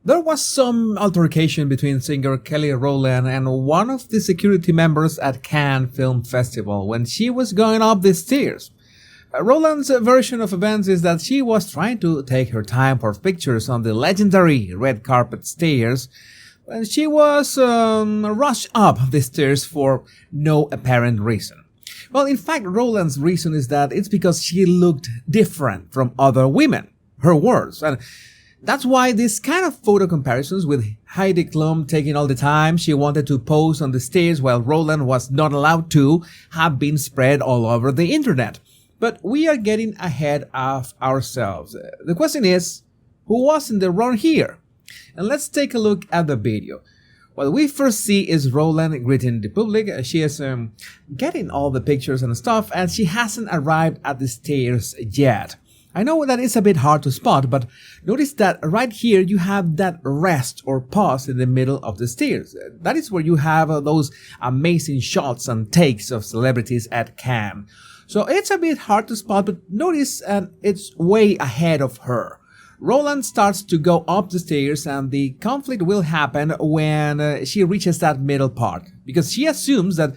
There was some altercation between singer Kelly Rowland and one of the security members at Cannes Film Festival when she was going up the stairs. Rowland's version of events is that she was trying to take her time for pictures on the legendary red carpet stairs when she was rushed up the stairs for no apparent reason. Well, in fact, Rowland's reason is that it's because she looked different from other women, her words, and that's why this kind of photo comparisons with Heidi Klum taking all the time she wanted to pose on the stairs while Rowland was not allowed to have been spread all over the internet. But we are getting ahead of ourselves. The question is, who was in the wrong here? And let's take a look at the video. What we first see is Rowland greeting the public. She is getting all the pictures and stuff, and she hasn't arrived at the stairs yet. I know that it's a bit hard to spot, but notice that right here you have that rest or pause in the middle of the stairs. That is where you have those amazing shots and takes of celebrities at Cannes. So it's a bit hard to spot, but notice it's way ahead of her. Rowland starts to go up the stairs, and the conflict will happen when she reaches that middle part, because she assumes that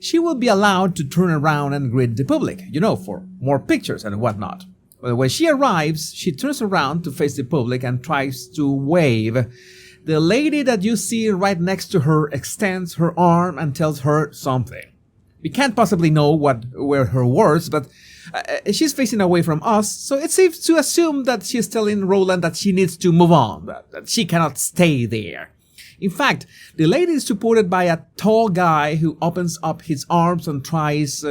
she will be allowed to turn around and greet the public, for more pictures and whatnot. But when she arrives, she turns around to face the public and tries to wave. The lady that you see right next to her extends her arm and tells her something. We can't possibly know what were her words, but she's facing away from us, so it's safe to assume that she's telling Rowland that she needs to move on, that she cannot stay there. In fact, the lady is supported by a tall guy who opens up his arms and tries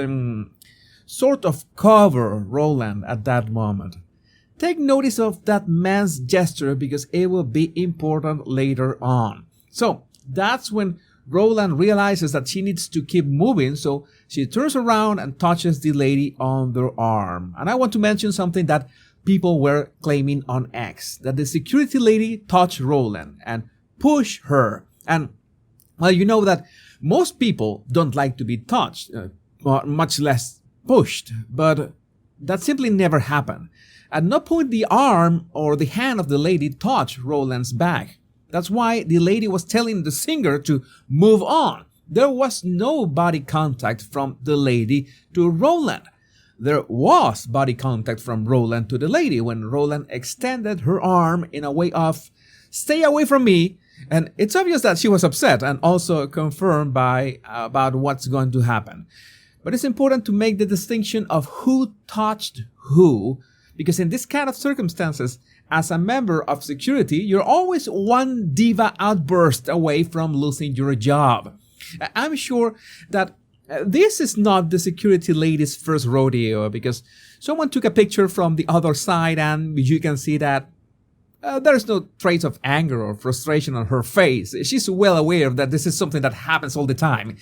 sort of cover Rowland at that moment. Take notice of that man's gesture because it will be important later on. So that's when Rowland realizes that she needs to keep moving, so she turns around and touches the lady on the arm. And I want to mention something that people were claiming on X, that the security lady touched Rowland and pushed her. And, well, you know that most people don't like to be touched, much less pushed, but that simply never happened. At no point the arm or the hand of the lady touched Rowland's back. That's why the lady was telling the singer to move on. There was no body contact from the lady to Rowland. There was body contact from Rowland to the lady when Rowland extended her arm in a way of, "Stay away from me." And it's obvious that she was upset and also confirmed about what's going to happen. But it's important to make the distinction of who touched who, because in this kind of circumstances, as a member of security, you're always one diva outburst away from losing your job. I'm sure that this is not the security lady's first rodeo, because someone took a picture from the other side and you can see that there's no trace of anger or frustration on her face. She's well aware that this is something that happens all the time,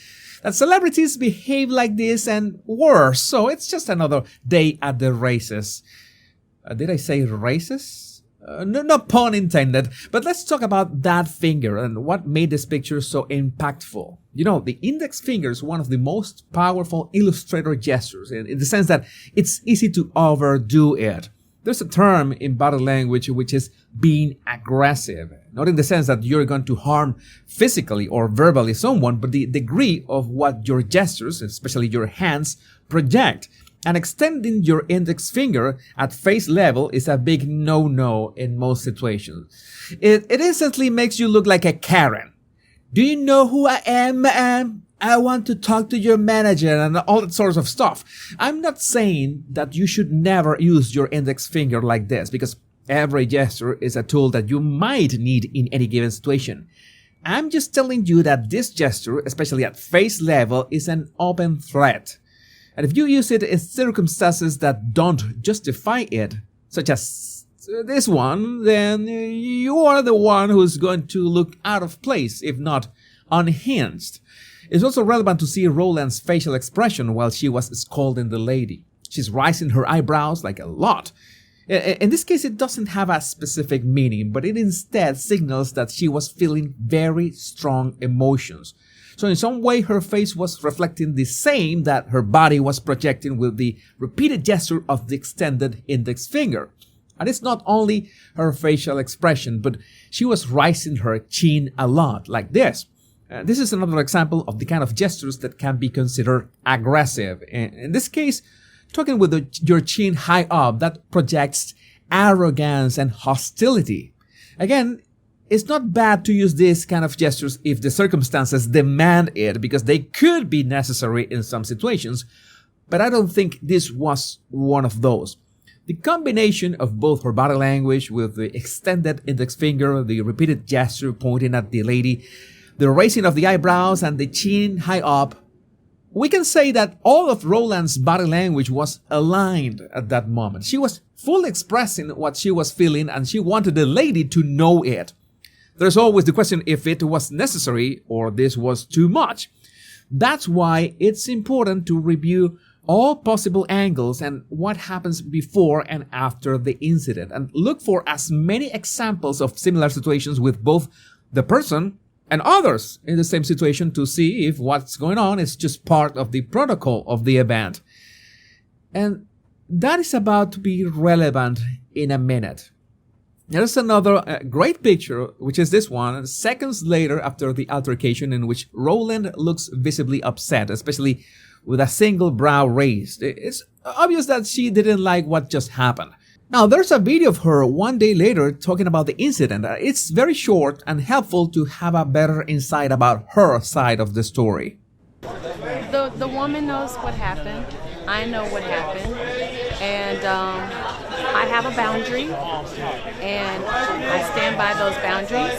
that celebrities behave like this and worse, so it's just another day at the races. Did I say races? No pun intended, but let's talk about that finger and what made this picture so impactful. The index finger is one of the most powerful illustrator gestures in the sense that it's easy to overdo it. There's a term in body language which is being aggressive, not in the sense that you're going to harm physically or verbally someone, but the degree of what your gestures, especially your hands, project. And extending your index finger at face level is a big no-no in most situations. It instantly makes you look like a Karen. Do you know who I am? I want to talk to your manager and all that sorts of stuff. I'm not saying that you should never use your index finger like this, because every gesture is a tool that you might need in any given situation. I'm just telling you that this gesture, especially at face level, is an open threat. And if you use it in circumstances that don't justify it, such as this one, then you are the one who's going to look out of place, if not unhinged. It's also relevant to see Rowland's facial expression while she was scolding the lady. She's raising her eyebrows like a lot. In this case, it doesn't have a specific meaning, but it instead signals that she was feeling very strong emotions. So in some way, her face was reflecting the same that her body was projecting with the repeated gesture of the extended index finger. And it's not only her facial expression, but she was raising her chin a lot, like this. This is another example of the kind of gestures that can be considered aggressive. In this case, talking with your chin high up, that projects arrogance and hostility. Again, it's not bad to use these kind of gestures if the circumstances demand it, because they could be necessary in some situations, but I don't think this was one of those. The combination of both her body language with the extended index finger, the repeated gesture pointing at the lady, the raising of the eyebrows, and the chin high up, we can say that all of Rowland's body language was aligned at that moment. She was fully expressing what she was feeling, and she wanted the lady to know it. There's always the question if it was necessary or this was too much. That's why it's important to review all possible angles and what happens before and after the incident, and look for as many examples of similar situations with both the person and others in the same situation to see if what's going on is just part of the protocol of the event. And that is about to be relevant in a minute. There's another great picture, which is this one, seconds later after the altercation, in which Rowland looks visibly upset, especially with a single brow raised. It's obvious that she didn't like what just happened. Now, there's a video of her one day later talking about the incident. It's very short and helpful to have a better insight about her side of the story. The woman knows what happened. I know what happened. And I have a boundary. And I stand by those boundaries.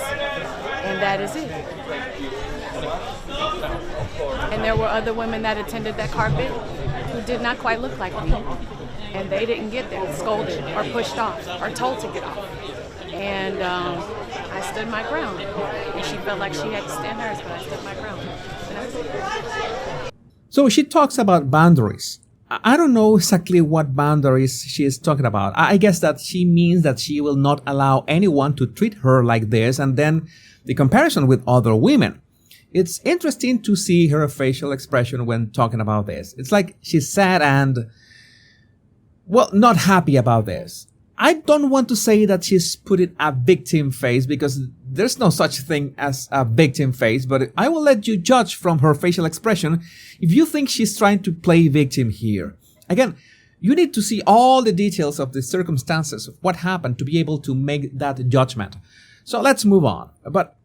And that is it. And there were other women that attended that carpet who did not quite look like me. And they didn't get there, scolded or pushed off or told to get off. And I stood my ground. And she felt like she had to stand hers, but I stood my ground. And that's it. So she talks about boundaries. I don't know exactly what boundaries she is talking about. I guess that she means that she will not allow anyone to treat her like this, and then the comparison with other women. It's interesting to see her facial expression when talking about this. It's like she's sad and, well, not happy about this. I don't want to say that she's putting a victim face, because there's no such thing as a victim face, but I will let you judge from her facial expression if you think she's trying to play victim here. Again, you need to see all the details of the circumstances of what happened to be able to make that judgment. So let's move on. But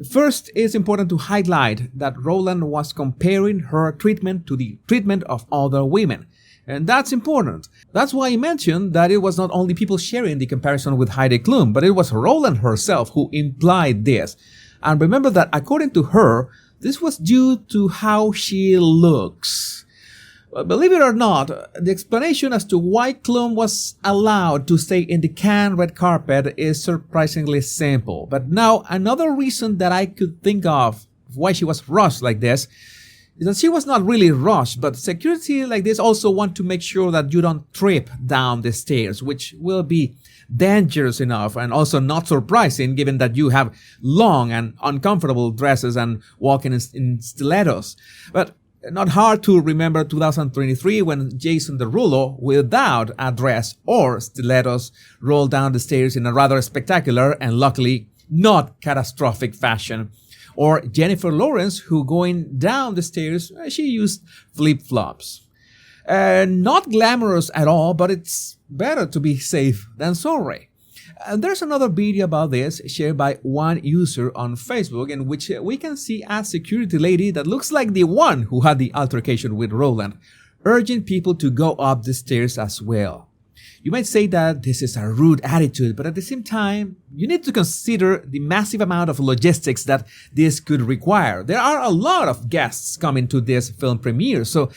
first, it's important to highlight that Rowland was comparing her treatment to the treatment of other women. And that's important. That's why I mentioned that it was not only people sharing the comparison with Heidi Klum, but it was Rowland herself who implied this. And remember that according to her, this was due to how she looks. Believe it or not, the explanation as to why Klum was allowed to stay in the Cannes red carpet is surprisingly simple. But now, another reason that I could think of why she was rushed like this is that she was not really rushed, but security like this also want to make sure that you don't trip down the stairs, which will be dangerous enough and also not surprising given that you have long and uncomfortable dresses and walking in stilettos. But not hard to remember 2023 when Jason Derulo, without a dress or stilettos, rolled down the stairs in a rather spectacular and luckily not catastrophic fashion. Or Jennifer Lawrence, who going down the stairs, she used flip-flops. Not glamorous at all, but it's better to be safe than sorry. There's another video about this shared by one user on Facebook, in which we can see a security lady that looks like the one who had the altercation with Rowland, urging people to go up the stairs as well. You might say that this is a rude attitude, but at the same time, you need to consider the massive amount of logistics that this could require. There are a lot of guests coming to this film premiere, so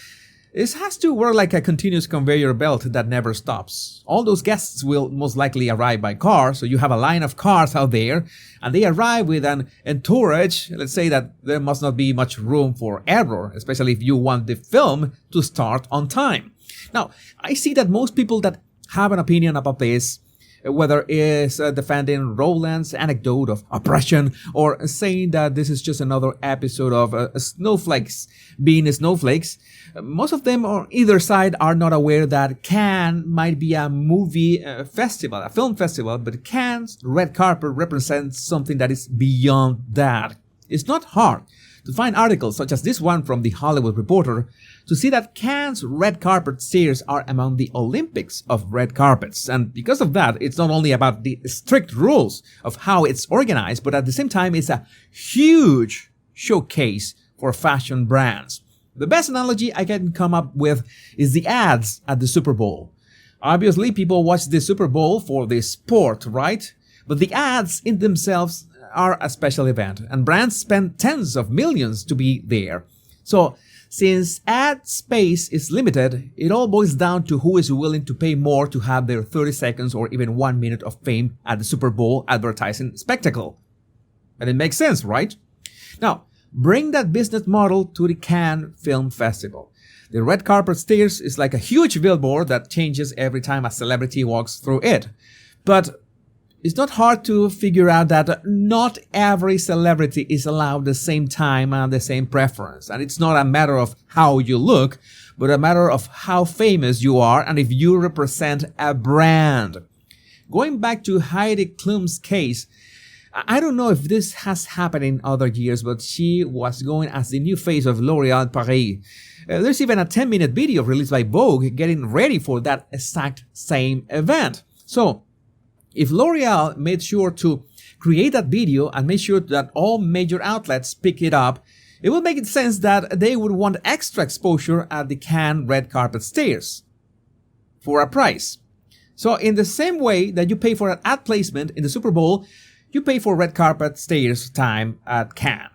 this has to work like a continuous conveyor belt that never stops. All those guests will most likely arrive by car, so you have a line of cars out there, and they arrive with an entourage. Let's say that there must not be much room for error, especially if you want the film to start on time. Now, I see that most people that have an opinion about this whether it's defending Rowland's anecdote of oppression or saying that this is just another episode of snowflakes being snowflakes. Most of them on either side are not aware that Cannes might be a movie festival, a film festival, but Cannes' red carpet represents something that is beyond that. It's not hard to find articles such as this one from The Hollywood Reporter to see that Cannes' red carpet stairs are among the Olympics of red carpets. And because of that, it's not only about the strict rules of how it's organized, but at the same time, it's a huge showcase for fashion brands. The best analogy I can come up with is the ads at the Super Bowl. Obviously, people watch the Super Bowl for the sport, right? But the ads in themselves are a special event, and brands spend tens of millions to be there. So, since ad space is limited, it all boils down to who is willing to pay more to have their 30 seconds or even 1 minute of fame at the Super Bowl advertising spectacle. And it makes sense, right? Now, bring that business model to the Cannes Film Festival. The red carpet stairs is like a huge billboard that changes every time a celebrity walks through it. But it's not hard to figure out that not every celebrity is allowed the same time and the same preference. And it's not a matter of how you look, but a matter of how famous you are and if you represent a brand. Going back to Heidi Klum's case, I don't know if this has happened in other years, but she was going as the new face of L'Oréal Paris. There's even a 10-minute video released by Vogue getting ready for that exact same event. So, if L'Oréal made sure to create that video and made sure that all major outlets pick it up, it would make sense that they would want extra exposure at the Cannes red carpet stairs for a price. So in the same way that you pay for an ad placement in the Super Bowl, you pay for red carpet stairs time at Cannes.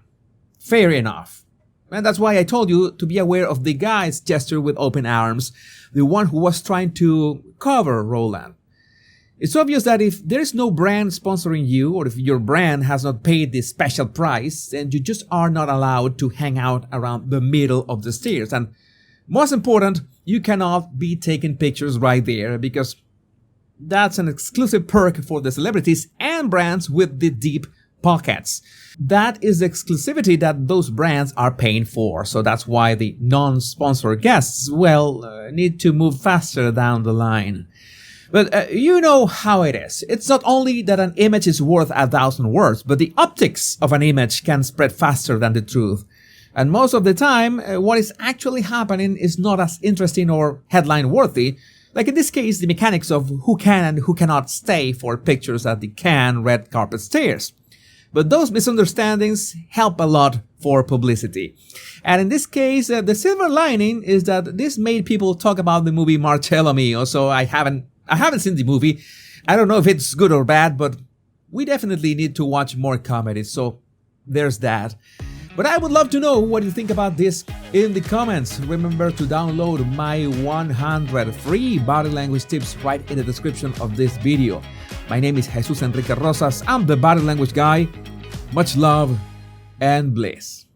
Fair enough. And that's why I told you to be aware of the guy's gesture with open arms, the one who was trying to cover Rowland. It's obvious that if there's no brand sponsoring you, or if your brand has not paid the special price, then you just are not allowed to hang out around the middle of the stairs. And most important, you cannot be taking pictures right there because that's an exclusive perk for the celebrities and brands with the deep pockets. That is the exclusivity that those brands are paying for. So that's why the non-sponsor guests, need to move faster down the line. But you know how it is. It's not only that an image is worth 1,000 words, but the optics of an image can spread faster than the truth. And most of the time, what is actually happening is not as interesting or headline-worthy, like in this case, the mechanics of who can and who cannot stay for pictures at the Cannes red carpet stairs. But those misunderstandings help a lot for publicity. And in this case, the silver lining is that this made people talk about the movie Marcello Mio, so I haven't seen the movie. I don't know if it's good or bad, but we definitely need to watch more comedies, so there's that. But I would love to know what you think about this in the comments. Remember to download my 100 free body language tips right in the description of this video. My name is Jesus Enrique Rosas. I'm the Body Language Guy. Much love and bliss.